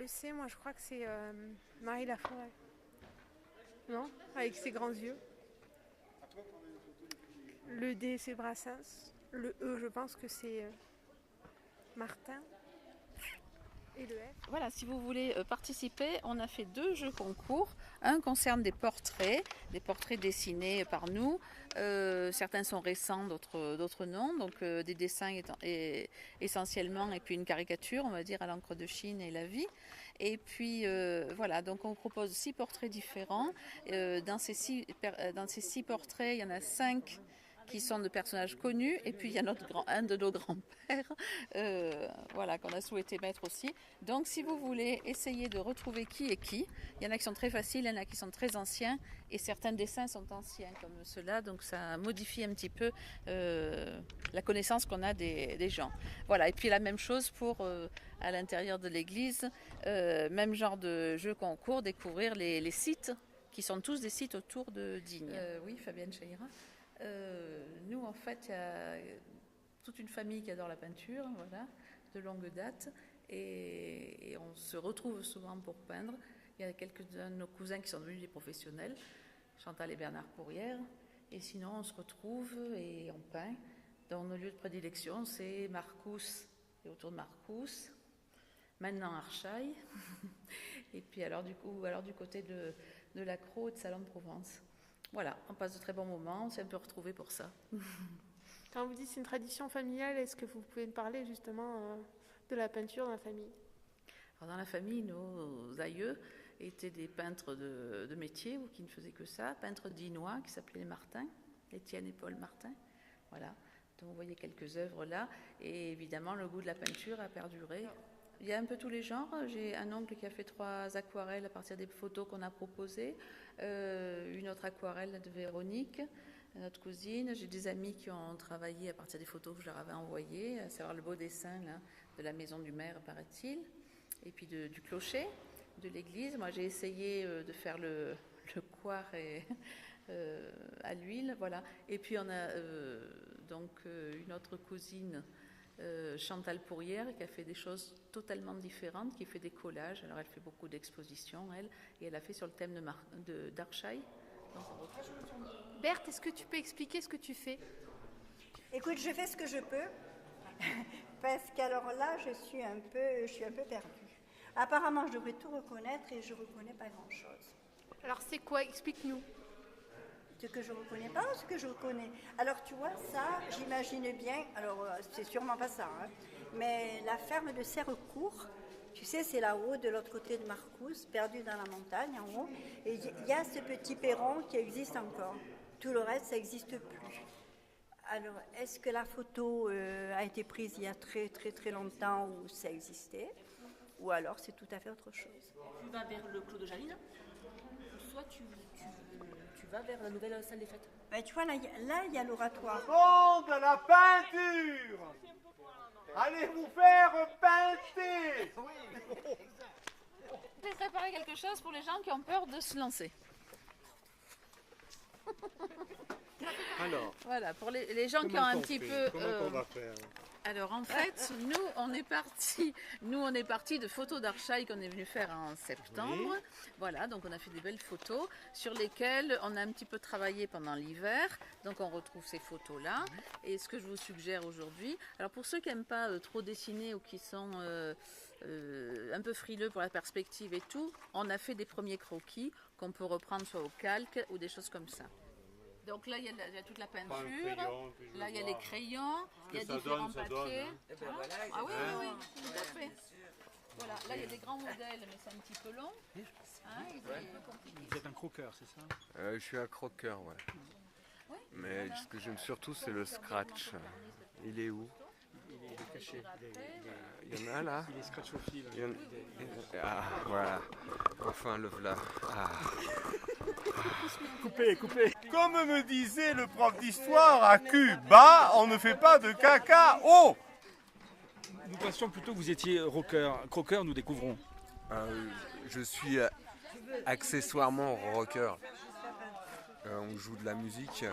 Le C, moi je crois que c'est Marie Laforêt. Non? Avec ses grands yeux. Le D, c'est Brassens. Le E, je pense que c'est Martin. Et le F? Voilà, si vous voulez participer, on a fait 2 jeux concours. Un concerne des portraits dessinés par nous. Certains sont récents, d'autres non. Donc des dessins essentiellement, et puis une caricature, on va dire, à l'encre de Chine et la vie. Et puis voilà, donc on propose 6 portraits différents. Dans ces 6 portraits, il y en a 5 qui sont de personnages connus, et puis il y a un de nos grands-pères voilà, qu'on a souhaité mettre aussi. Donc si vous voulez essayer de retrouver qui est qui, il y en a qui sont très faciles, il y en a qui sont très anciens, et certains dessins sont anciens comme ceux-là, donc ça modifie un petit peu la connaissance qu'on a des gens. Voilà, et puis la même chose pour à l'intérieur de l'église, même genre de jeu concours, découvrir les sites, qui sont tous des sites autour de Digne. Oui, Fabienne Chahira. Nous, en fait, il y a toute une famille qui adore la peinture, voilà, de longue date, et on se retrouve souvent pour peindre. Il y a quelques-uns de nos cousins qui sont devenus des professionnels, Chantal et Bernard Pourrière, et sinon on se retrouve et on peint. Dans nos lieux de prédilection, c'est Marcous et autour de Marcous, maintenant Archaï, et puis alors du côté de l'Accro et de Salon de Provence. Voilà, on passe de très bons moments, on s'est un peu retrouvés pour ça. Quand vous dites c'est une tradition familiale, est-ce que vous pouvez me parler justement de la peinture dans la famille? Alors dans la famille, nos aïeux étaient des peintres de métier, ou qui ne faisaient que ça, peintres dinois qui s'appelaient les Martin, Étienne et Paul Martin. Voilà, donc vous voyez quelques œuvres là, et évidemment le goût de la peinture a perduré. Il y a un peu tous les genres. J'ai un oncle qui a fait 3 aquarelles à partir des photos qu'on a proposées. Une autre aquarelle de Véronique, notre cousine. J'ai des amis qui ont travaillé à partir des photos que je leur avais envoyées, à savoir le beau dessin là, de la maison du maire, paraît-il, et puis du clocher de l'église. Moi, j'ai essayé de faire le coire à l'huile, voilà. Et puis on a donc une autre cousine, Chantal Pourrière, qui a fait des choses totalement différentes, qui fait des collages. Alors elle fait beaucoup d'expositions, elle, et elle a fait sur le thème d'Archaï. Berthe, est-ce que tu peux expliquer ce que tu fais? Écoute, je fais ce que je peux, parce qu'alors là, je suis un peu perdue. Apparemment, je devrais tout reconnaître et je ne reconnais pas grand-chose. Alors c'est quoi? Explique-nous. Ce que je ne reconnais pas ou ce que je reconnais? Alors tu vois, ça, j'imagine bien, alors c'est sûrement pas ça, hein, mais la ferme de Serrecourt, tu sais, c'est là-haut, de l'autre côté de Marcous, perdu dans la montagne en haut, et il y a ce petit perron qui existe encore. Tout le reste, ça n'existe plus. Alors, est-ce que la photo a été prise il y a très très très longtemps où ça existait, ou alors c'est tout à fait autre chose? Tu vas vers le Clos de Jaline, ou soit tu vas vers la nouvelle salle des fêtes. Ben, tu vois, là, il y a l'oratoire. Bon, de la peinture! Allez vous faire peinter! J'ai préparé quelque chose pour les gens qui ont peur de se lancer. Alors, Voilà, pour les gens qui ont un petit peu... Comment on va faire? Alors en fait, nous on est parti de photos d'Archaï qu'on est venu faire en septembre. Oui. Voilà, donc on a fait des belles photos sur lesquelles on a un petit peu travaillé pendant l'hiver. Donc on retrouve ces photos-là. Et ce que je vous suggère aujourd'hui, alors pour ceux qui n'aiment pas trop dessiner ou qui sont un peu frileux pour la perspective et tout, on a fait des premiers croquis qu'on peut reprendre soit au calque ou des choses comme ça. Donc là, il y a toute la peinture, là, il y a les crayons, il y a différents papiers. Hein. Ah oui, oui, tout à fait. Voilà, là, il y a des grands modèles, mais c'est un petit peu long. Hein, il est un peu compliqué. Vous êtes un croqueur, c'est ça? Je suis un croqueur, ouais. Mais voilà. ce que j'aime surtout, c'est le scratch. Il est où? Il est caché. Il y en a là? Il est scratch au fil. Ah, voilà. Enfin, le voilà. Ah. Coupez. Comme me disait le prof d'histoire à Cuba, on ne fait pas de caca haut. Nous pensions plutôt que vous étiez rocker. Croqueur, nous découvrons. Je suis accessoirement rocker. On joue de la musique.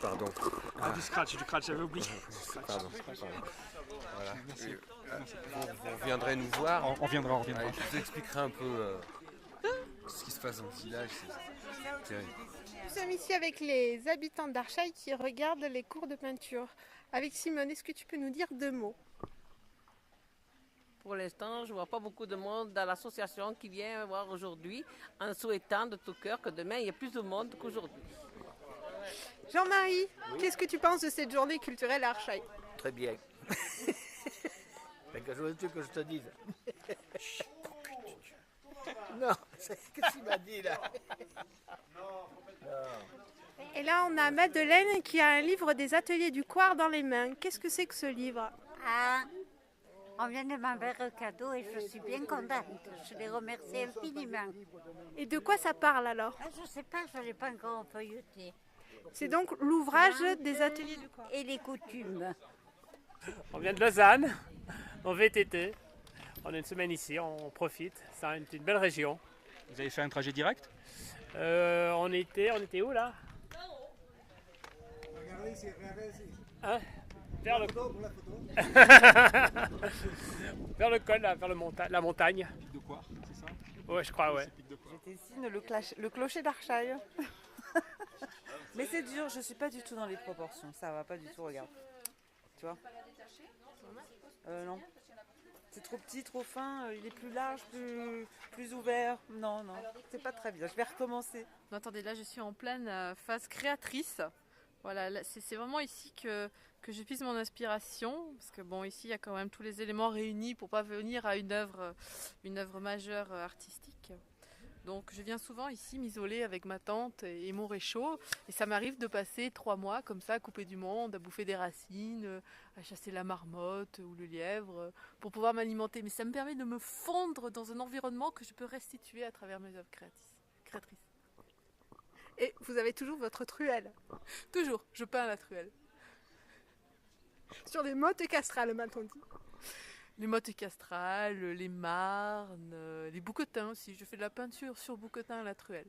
Pardon. Ah, du scratch, j'avais oublié. Pardon. Voilà. Vous reviendrez nous voir. On viendra. Je vous expliquerai un peu ce qui se passe dans le village. C'est terrible. Nous sommes ici avec les habitants d'Archaï qui regardent les cours de peinture. Avec Simone, est-ce que tu peux nous dire 2 mots? Pour l'instant, je ne vois pas beaucoup de monde dans l'association qui vient voir aujourd'hui en souhaitant de tout cœur que demain il y ait plus de monde qu'aujourd'hui. Jean-Marie, qu'est-ce que tu penses de cette journée culturelle à Archaï? Très bien. Quelque chose que je te dise. Non, qu'est-ce qu'il m'a dit là? Et là, on a Madeleine qui a un livre des ateliers du Coir dans les mains. Qu'est-ce que c'est que ce livre? Ah, on vient de m'envoyer un cadeau et je suis bien contente. Je les remercie infiniment. Et de quoi ça parle alors? Je ne sais pas, je ne l'ai pas encore feuilleté. C'est donc l'ouvrage des ateliers du Coir. Et les coutumes. On vient de Lausanne, en VTT. On a une semaine ici, on profite. C'est une belle région. Vous avez fait un trajet direct? On était où là? Hein? Vers le vers le col, là, vers la montagne. Pic de Coire, c'est ça? Ouais, je crois, ouais. Je dessine le clocher d'Archaï. Mais c'est dur, je suis pas du tout dans les proportions. Ça va pas du tout, regarde. Tu vois? Non. C'est trop petit, trop fin, il est plus large, plus ouvert. Non, non, c'est pas très bien. Je vais recommencer. Non, attendez, là je suis en pleine phase créatrice. Voilà, c'est vraiment ici que je puise mon inspiration, parce que bon, ici il y a quand même tous les éléments réunis pour parvenir à une œuvre majeure artistique. Donc je viens souvent ici m'isoler avec ma tante et mon réchaud, et ça m'arrive de passer 3 mois comme ça, à couper du monde, à bouffer des racines, à chasser la marmotte ou le lièvre, pour pouvoir m'alimenter. Mais ça me permet de me fondre dans un environnement que je peux restituer à travers mes œuvres créatrices. Et vous avez toujours votre truelle? Toujours, je peins à la truelle. Sur des mottes castrales, m'a-t-on dit. Les mottes castrales, les marnes, les bouquetins aussi. Je fais de la peinture sur bouquetin à la truelle.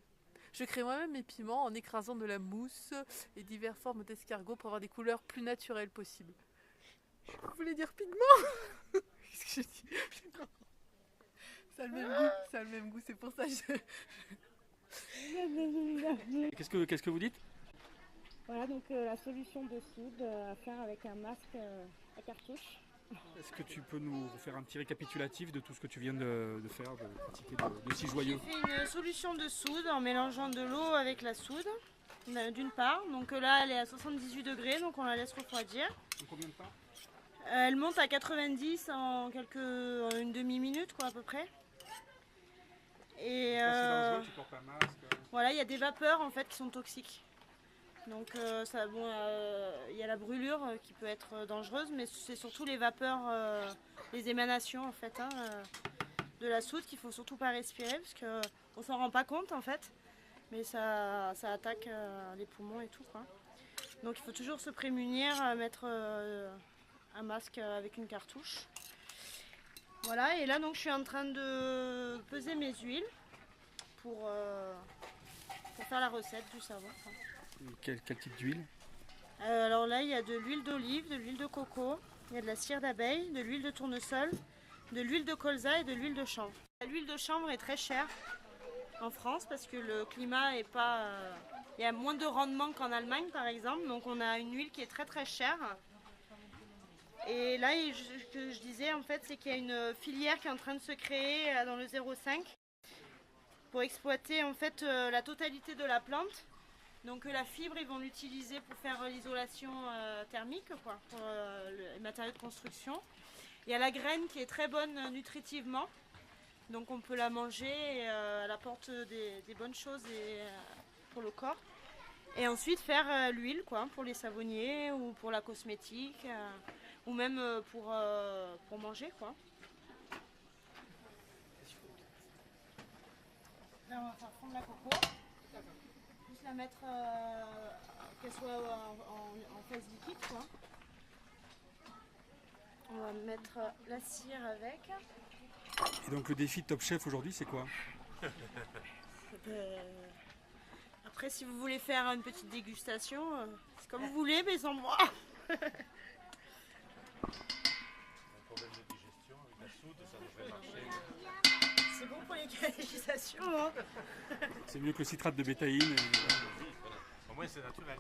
Je crée moi-même mes piments en écrasant de la mousse et diverses formes d'escargot pour avoir des couleurs plus naturelles possibles. Vous voulez dire pigment? Qu'est-ce que je dis? Ça a le même goût, c'est pour ça que je... Qu'est-ce que vous dites? Voilà, donc la solution de soude à faire avec un masque à cartouche. Est-ce que tu peux nous faire un petit récapitulatif de tout ce que tu viens de faire, de pratiquer de si joyeux? J'ai fait une solution de soude en mélangeant de l'eau avec la soude, d'une part. Donc là, elle est à 78 degrés, donc on la laisse refroidir. Combien de temps? Elle monte à 90 en une demi-minute, quoi, à peu près. Et tu portes un masque. Voilà, il y a des vapeurs en fait qui sont toxiques. Donc il y a la brûlure qui peut être dangereuse, mais c'est surtout les vapeurs, les émanations en fait, de la soude qu'il faut surtout pas respirer, parce qu'on s'en rend pas compte en fait, mais ça attaque les poumons et tout, quoi. Donc il faut toujours se prémunir, mettre un masque avec une cartouche. Voilà, et là donc je suis en train de peser mes huiles pour faire la recette du savon. Quel type d'huile? Alors là, il y a de l'huile d'olive, de l'huile de coco, il y a de la cire d'abeille, de l'huile de tournesol, de l'huile de colza et de l'huile de chanvre. L'huile de chanvre est très chère en France parce que le climat est pas... il y a moins de rendement qu'en Allemagne par exemple, donc on a une huile qui est très très chère. Et là, ce que je disais en fait, c'est qu'il y a une filière qui est en train de se créer dans le 0,5 pour exploiter en fait la totalité de la plante. Donc la fibre, ils vont l'utiliser pour faire l'isolation thermique, quoi, pour les matériaux de construction. Il y a la graine qui est très bonne nutritivement, donc on peut la manger et elle apporte des bonnes choses pour le corps. Et ensuite faire l'huile, quoi, pour les savonniers ou pour la cosmétique, ou même pour manger, quoi. Là, on va faire fondre la coco. Juste la mettre, qu'elle soit en phase liquide, quoi. On va mettre la cire avec. Et donc le défi de Top Chef aujourd'hui, c'est quoi? Après, si vous voulez faire une petite dégustation, c'est comme vous voulez, mais sans moi. C'est bon pour les canalisations, hein. C'est mieux que le citrate de bétaïne. Au moins c'est naturel.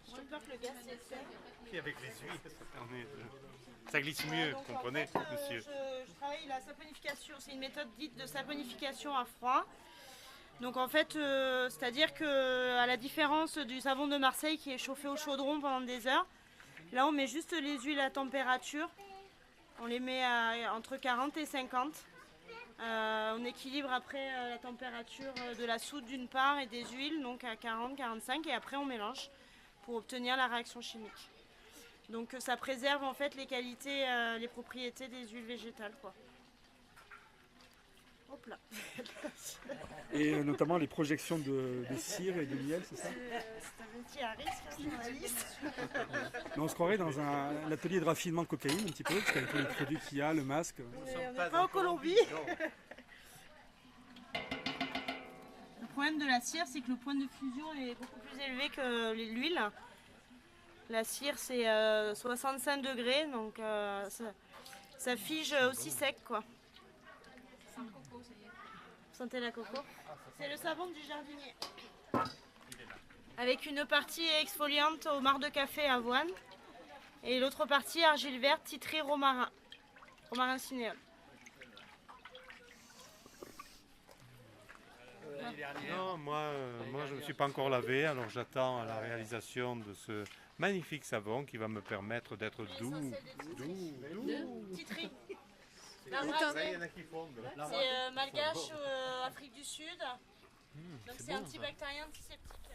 J'ai peur que le gaz s'essaie. Puis avec les huiles, ça permet de... Ça glisse mieux, vous comprenez, monsieur? Je travaille la saponification, c'est une méthode dite de saponification à froid. Donc en fait, c'est-à-dire que à la différence du savon de Marseille qui est chauffé au chaudron pendant des heures, là on met juste les huiles à température, on les met entre 40 et 50. On équilibre après la température de la soude d'une part et des huiles, donc à 40-45, et après on mélange pour obtenir la réaction chimique. Donc ça préserve en fait les qualités, les propriétés des huiles végétales, quoi. Hop là. Et notamment les projections de cire et de miel, c'est ça? C'est un métier à risque, sur la liste. Mais on se croirait dans un atelier de raffinement de cocaïne un petit peu, parce qu'avec tous les produits qu'il y a, le masque. Mais on n'est pas en Colombie. Le problème de la cire, c'est que le point de fusion est beaucoup plus élevé que l'huile. La cire, c'est 65 degrés, donc ça fige aussi sec, quoi. Sentez la coco. C'est le savon du jardinier. Avec une partie exfoliante au marc de café avoine et l'autre partie argile verte titrée romarin. Romarin cinéole. Non, moi je ne me suis pas encore lavé, alors j'attends la réalisation de ce magnifique savon qui va me permettre d'être doux. Titri. Il y en a qui fondent. C'est malgache, Afrique du Sud. Donc c'est antibactérien, antiseptique.